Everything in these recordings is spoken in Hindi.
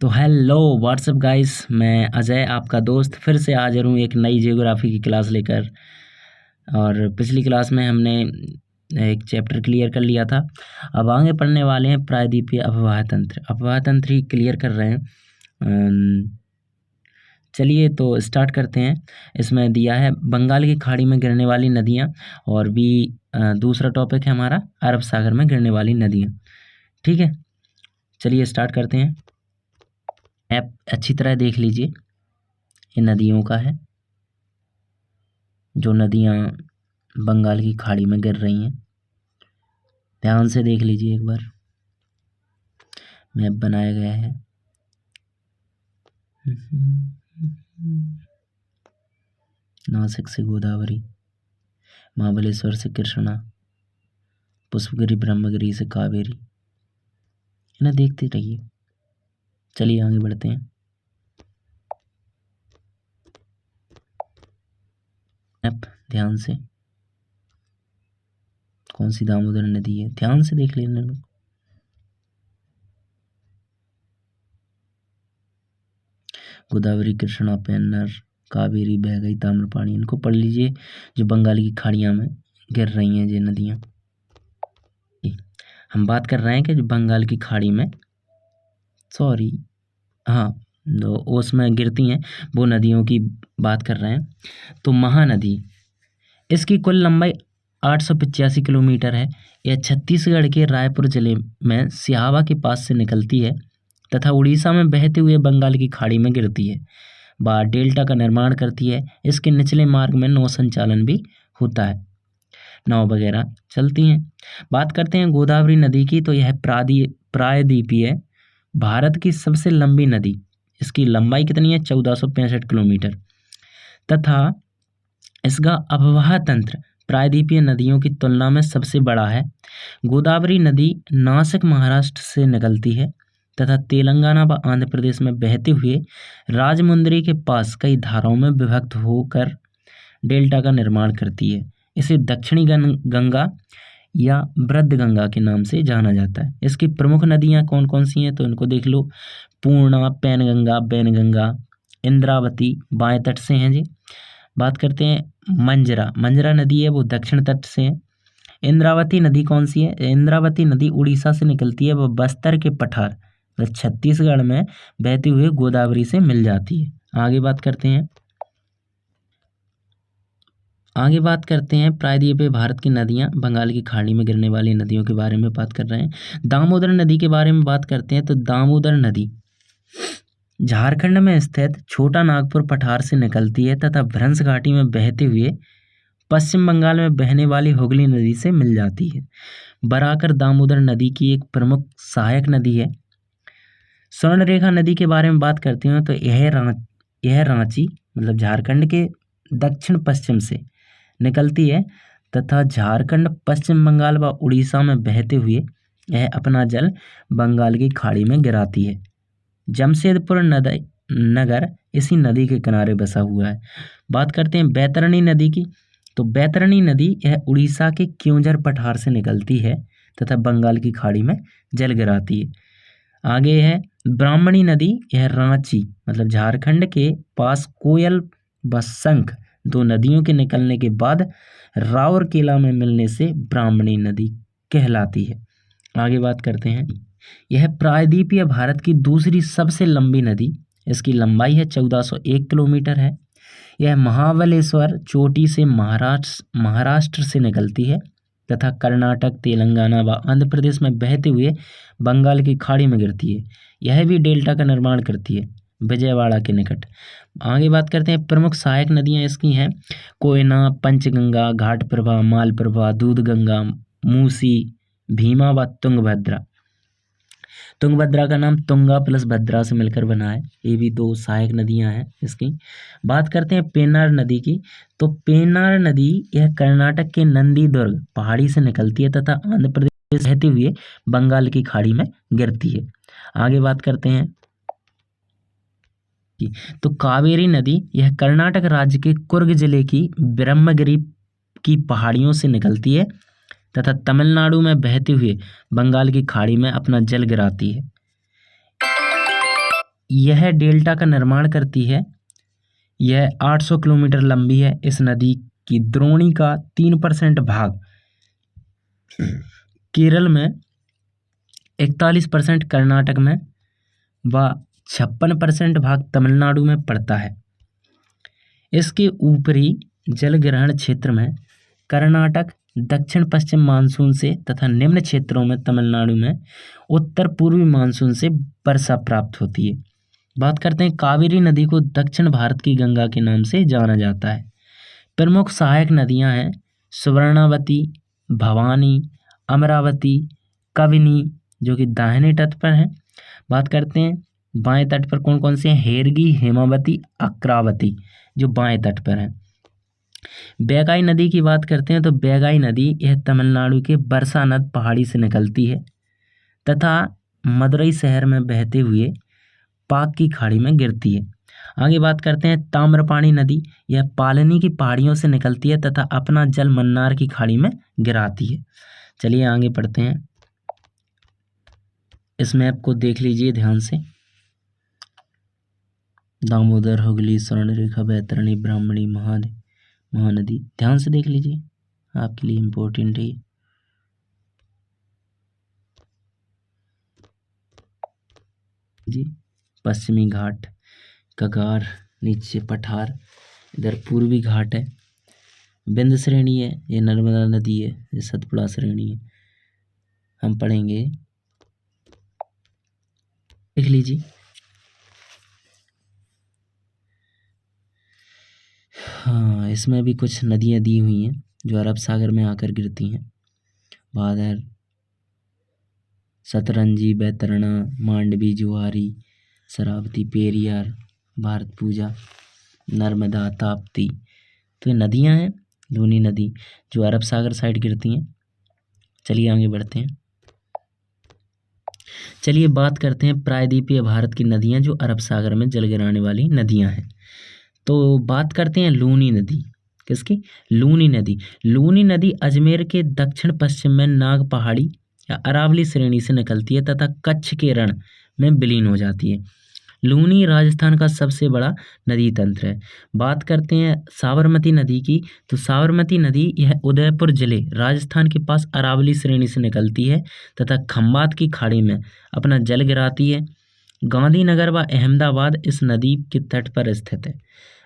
तो हेलो व्हाट्सअप गाइस, मैं अजय आपका दोस्त फिर से हाजिर हूँ एक नई जियोग्राफी की क्लास लेकर। और पिछली क्लास में हमने एक चैप्टर क्लियर कर लिया था। अब आगे पढ़ने वाले हैं प्रायद्वीपीय अफवाह तंत्र। अफवाह तंत्र ही क्लियर कर रहे हैं। चलिए तो स्टार्ट करते हैं। इसमें दिया है बंगाल की खाड़ी में गिरने वाली नदियाँ, और भी दूसरा टॉपिक है हमारा अरब सागर में गिरने वाली नदियाँ। ठीक है, चलिए स्टार्ट करते हैं। ऐप अच्छी तरह देख लीजिए, ये नदियों का है, जो नदियाँ बंगाल की खाड़ी में गिर रही हैं। ध्यान से देख लीजिए, एक बार मैप बनाया गया है। नासिक से गोदावरी, महाबलेश्वर से कृष्णा, पुष्पगिरी ब्रह्मगिरी से कावेरी, इन्हें देखते रहिए। चलिए आगे बढ़ते हैं। मैप ध्यान से, कौन सी दामोदर नदी है ध्यान से देख लेना लोग। गोदावरी, कृष्णा, पेन्नर, कावेरी, बहगई, ताम्रपाणी, इनको पढ़ लीजिए, जो बंगाल की खाड़ियाँ में गिर रही हैं ये नदियाँ। हम बात कर रहे हैं कि जो बंगाल की खाड़ी में जो उसमें गिरती हैं वो नदियों की बात कर रहे हैं। तो महानदी, इसकी कुल लंबाई 885 किलोमीटर है। यह छत्तीसगढ़ के रायपुर जिले में सिहावा के पास से निकलती है तथा उड़ीसा में बहते हुए बंगाल की खाड़ी में गिरती है। वह डेल्टा का निर्माण करती है। इसके निचले मार्ग में नौ संचालन भी होता है, नाव वगैरह चलती हैं। बात करते हैं गोदावरी नदी की, तो यह प्रायद्वीपीय भारत की सबसे लंबी नदी। इसकी लंबाई कितनी है? 1465 किलोमीटर तथा इसका अफवाह तंत्र प्रायद्वीपीय नदियों की तुलना में सबसे बड़ा है। गोदावरी नदी नासिक महाराष्ट्र से निकलती है तथा तेलंगाना व आंध्र प्रदेश में बहते हुए राजमुंद्री के पास कई धाराओं में विभक्त होकर डेल्टा का निर्माण करती है। इसे दक्षिणी गंगा या वृद्ध गंगा के नाम से जाना जाता है। इसकी प्रमुख नदियाँ कौन कौन सी हैं, तो इनको देख लो। पूर्णा, पैनगंगा, बैनगंगा, इंद्रावती बाएं तट से हैं जी। बात करते हैं मंजरा नदी है, वो दक्षिण तट से है। इंद्रावती नदी कौन सी है? इंद्रावती नदी उड़ीसा से निकलती है, वह बस्तर के पठार छत्तीसगढ़ में बहती हुई गोदावरी से मिल जाती है। आगे बात करते हैं प्रायद्वीपीय भारत की नदियां, बंगाल की खाड़ी में गिरने वाली नदियों के बारे में बात कर रहे हैं। दामोदर नदी के बारे में बात करते हैं। तो दामोदर नदी झारखंड में स्थित छोटा नागपुर पठार से निकलती है तथा भ्रंश घाटी में बहते हुए पश्चिम बंगाल में बहने वाली हुगली नदी से मिल जाती है। बराकर दामोदर नदी की एक प्रमुख सहायक नदी है। स्वर्णरेखा नदी के बारे में बात करते हैं, तो यह रांची मतलब झारखंड के दक्षिण पश्चिम से निकलती है तथा झारखंड, पश्चिम बंगाल व उड़ीसा में बहते हुए यह अपना जल बंगाल की खाड़ी में गिराती है। जमशेदपुर नगर इसी नदी के किनारे बसा हुआ है। बात करते हैं बैतरणी नदी की, तो बैतरणी नदी यह उड़ीसा के क्योंझर पठार से निकलती है तथा बंगाल की खाड़ी में जल गिराती है। आगे है ब्राह्मणी नदी, यह रांची मतलब झारखंड के पास कोयल व शंख दो नदियों के निकलने के बाद राउरकेला में मिलने से ब्राह्मणी नदी कहलाती है। आगे बात करते हैं, यह प्रायद्वीपीय भारत की दूसरी सबसे लंबी नदी। इसकी लंबाई है 1401 किलोमीटर है। यह महाबलेश्वर चोटी से महाराष्ट्र से निकलती है तथा कर्नाटक, तेलंगाना व आंध्र प्रदेश में बहते हुए बंगाल की खाड़ी में गिरती है। यह भी डेल्टा का निर्माण करती है, विजयवाड़ा के निकट। आगे बात करते हैं, प्रमुख सहायक नदियां इसकी हैं कोयना, पंचगंगा, घाटप्रभा, मालप्रभा, दूधगंगा, मूसी, भीमा व तुंगभद्रा। तुंगभद्रा का नाम तुंगा प्लस भद्रा से मिलकर बना है। ये भी दो सहायक नदियां हैं इसकी। बात करते हैं पेन्नार नदी की, तो पेन्नार नदी यह कर्नाटक के नंदी दुर्ग पहाड़ी से निकलती है तथा आंध्र प्रदेश बहते हुए बंगाल की खाड़ी में गिरती है। आगे बात करते हैं, तो कावेरी नदी यह कर्नाटक राज्य के कुर्ग जिले की ब्रह्मगिरी की पहाड़ियों से निकलती है तथा तमिलनाडु में बहते हुए बंगाल की खाड़ी में अपना जल गिराती है। यह डेल्टा का निर्माण करती है। यह 800 किलोमीटर लंबी है। इस नदी की द्रोणी का 3% भाग केरल में, 41% कर्नाटक में व 56% भाग तमिलनाडु में पड़ता है। इसके ऊपरी जल ग्रहण क्षेत्र में कर्नाटक, दक्षिण पश्चिम मानसून से तथा निम्न क्षेत्रों में तमिलनाडु में उत्तर पूर्वी मानसून से वर्षा प्राप्त होती है। बात करते हैं कावेरी नदी को दक्षिण भारत की गंगा के नाम से जाना जाता है। प्रमुख सहायक नदियां हैं सुवर्णावती, भवानी, अमरावती, कबिनी जो कि दाहिने तट पर है। बात करते हैं बाएं तट पर कौन कौन से हैं, हेरगी, हेमावती, अक्रावती जो बाएं तट पर है। बैगाई नदी की बात करते हैं तो बैगाई नदी यह तमिलनाडु के बरसानद पहाड़ी से निकलती है तथा मदुरई शहर में बहते हुए पाक की खाड़ी में गिरती है। आगे बात करते हैं ताम्रपाणी नदी, यह पालनी की पहाड़ियों से निकलती है तथा अपना जल मन्नार की खाड़ी में गिराती है। चलिए आगे पढ़ते हैं। इस मैप को देख लीजिए ध्यान से। दामोदर, हुगली, स्वर्णरेखा, बैतरणी, ब्राह्मणी, महानदी ध्यान से देख लीजिए, आपके लिए इम्पोर्टेंट है। जी पश्चिमी घाट कगार, नीचे पठार, इधर पूर्वी घाट है, विंध्य श्रेणी है, ये नर्मदा नदी है, ये सतपुड़ा श्रेणी है। हम पढ़ेंगे, देख लीजिए। हाँ, इसमें भी कुछ नदियाँ दी हुई हैं जो अरब सागर में आकर गिरती हैं। भादर, सतरंजी, बैतरणा, मांडवी, जुआरी, शरावती, पेरियार, भारत पूजा, नर्मदा, ताप्ती, तो ये नदियाँ हैं लूनी नदी जो अरब सागर साइड गिरती हैं। चलिए आगे बढ़ते हैं। चलिए बात करते हैं प्रायद्वीपीय भारत की नदियाँ जो अरब सागर में जल गिराने वाली नदियाँ हैं। तो बात करते हैं लूनी नदी, किसकी, लूनी नदी। लूनी नदी अजमेर के दक्षिण पश्चिम में नाग पहाड़ी या अरावली श्रेणी से निकलती है तथा कच्छ के रण में विलीन हो जाती है। लूनी राजस्थान का सबसे बड़ा नदी तंत्र है। बात करते हैं साबरमती नदी की, तो साबरमती नदी यह उदयपुर जिले राजस्थान के पास अरावली श्रेणी से निकलती है तथा खम्बात की खाड़ी में अपना जल गिराती है। गांधीनगर व अहमदाबाद इस नदी के तट पर स्थित है।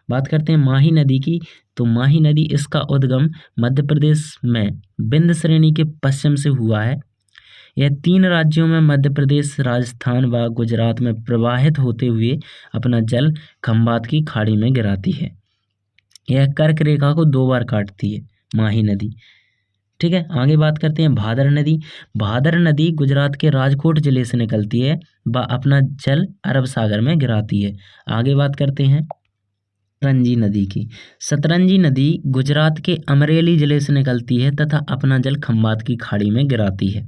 बात करते हैं माही नदी की, तो माही नदी इसका उद्गम मध्य प्रदेश में विंध्य श्रेणी के पश्चिम से हुआ है। यह 3 राज्यों में मध्य प्रदेश, राजस्थान व गुजरात में प्रवाहित होते हुए अपना जल खम्बात की खाड़ी में गिराती है। यह कर्क रेखा को 2 बार काटती है माही नदी। ठीक है, आगे बात करते हैं भादर नदी। भादर नदी गुजरात के राजकोट जिले से निकलती है व अपना जल अरब सागर में गिराती है। आगे बात करते हैं सतरंजी नदी की। सतरंजी नदी गुजरात के अमरेली जिले से निकलती है तथा अपना जल खम्बात की खाड़ी में गिराती है।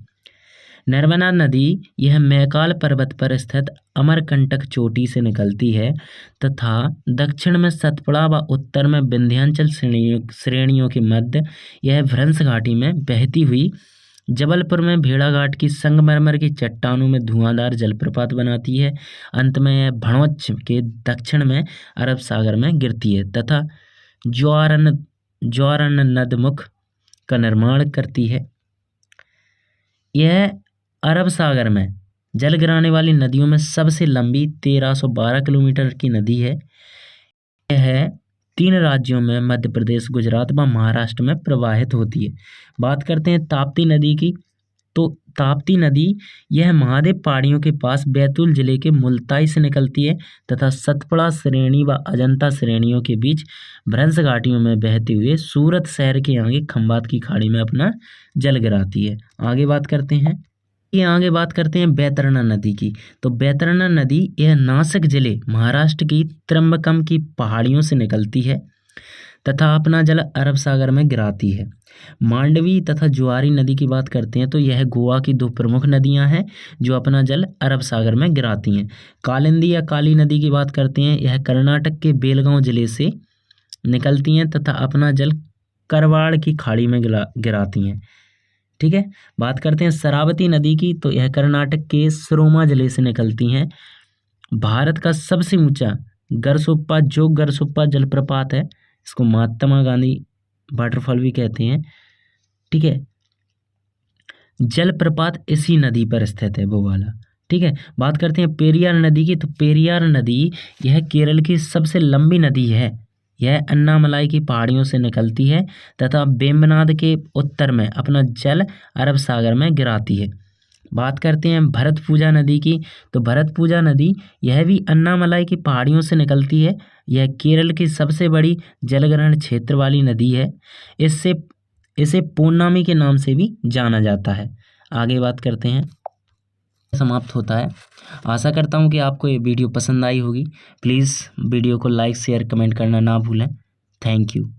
नर्मदा नदी यह मैकाल पर्वत पर स्थित अमरकंटक चोटी से निकलती है तथा दक्षिण में सतपुड़ा व उत्तर में विंध्याचल श्रेणियों के मध्य यह भ्रंश घाटी में बहती हुई जबलपुर में भेड़ाघाट की संगमरमर की चट्टानों में धुआंधार जलप्रपात बनाती है। अंत में यह भणोच के दक्षिण में अरब सागर में गिरती है तथा ज्वारन नदमुख का निर्माण करती है। यह अरब सागर में जल गिराने वाली नदियों में सबसे लंबी 1312 किलोमीटर की नदी है। यह 3 राज्यों में मध्य प्रदेश, गुजरात व महाराष्ट्र में प्रवाहित होती है। बात करते हैं ताप्ती नदी की, तो ताप्ती नदी यह महादेव पहाड़ियों के पास बैतूल जिले के मुल्ताई से निकलती है तथा सतपुड़ा श्रेणी व अजंता श्रेणियों के बीच भ्रंश घाटियों में बहते हुए सूरत शहर के आगे खम्बात की खाड़ी में अपना जल गिराती है। आगे बात करते हैं बैतरणा नदी की, तो बैतरणा नदी यह नासिक जिले महाराष्ट्र की त्र्यंबकम की पहाड़ियों से निकलती है तथा अपना जल अरब सागर में गिराती है। मांडवी तथा जुआरी नदी की बात करते हैं तो यह गोवा की 2 प्रमुख नदियां हैं जो अपना जल अरब सागर में गिराती हैं। कालिंदी या काली नदी की बात करते हैं, यह कर्नाटक के बेलगांव जिले से निकलती हैं तथा अपना जल करवाड़ की खाड़ी में गिराती हैं। ठीक है, बात करते हैं शरावती नदी की, तो यह कर्नाटक के सरोमा जिले से निकलती हैं भारत का सबसे ऊंचा गरसोप्पा जोग गरसोप्पा जलप्रपात है, इसको महात्मा गांधी वाटरफॉल भी कहते हैं। ठीक है, जलप्रपात इसी नदी पर स्थित है वो वाला। ठीक है, बात करते हैं पेरियार नदी की। तो पेरियार नदी यह केरल की सबसे लंबी नदी है। यह अन्नामलाई की पहाड़ियों से निकलती है तथा वेम्बनाड के उत्तर में अपना जल अरब सागर में गिराती है। बात करते हैं भरतपुजा नदी की। तो भरतपुजा नदी यह भी अन्नामलाई की पहाड़ियों से निकलती है। यह केरल की सबसे बड़ी जलग्रहण क्षेत्र वाली नदी है। इससे इसे पूर्णामी के नाम से भी जाना जाता है। आगे बात करते हैं, समाप्त होता है। आशा करता हूँ कि आपको ये वीडियो पसंद आई होगी। प्लीज़ वीडियो को लाइक शेयर कमेंट करना ना भूलें। Thank you.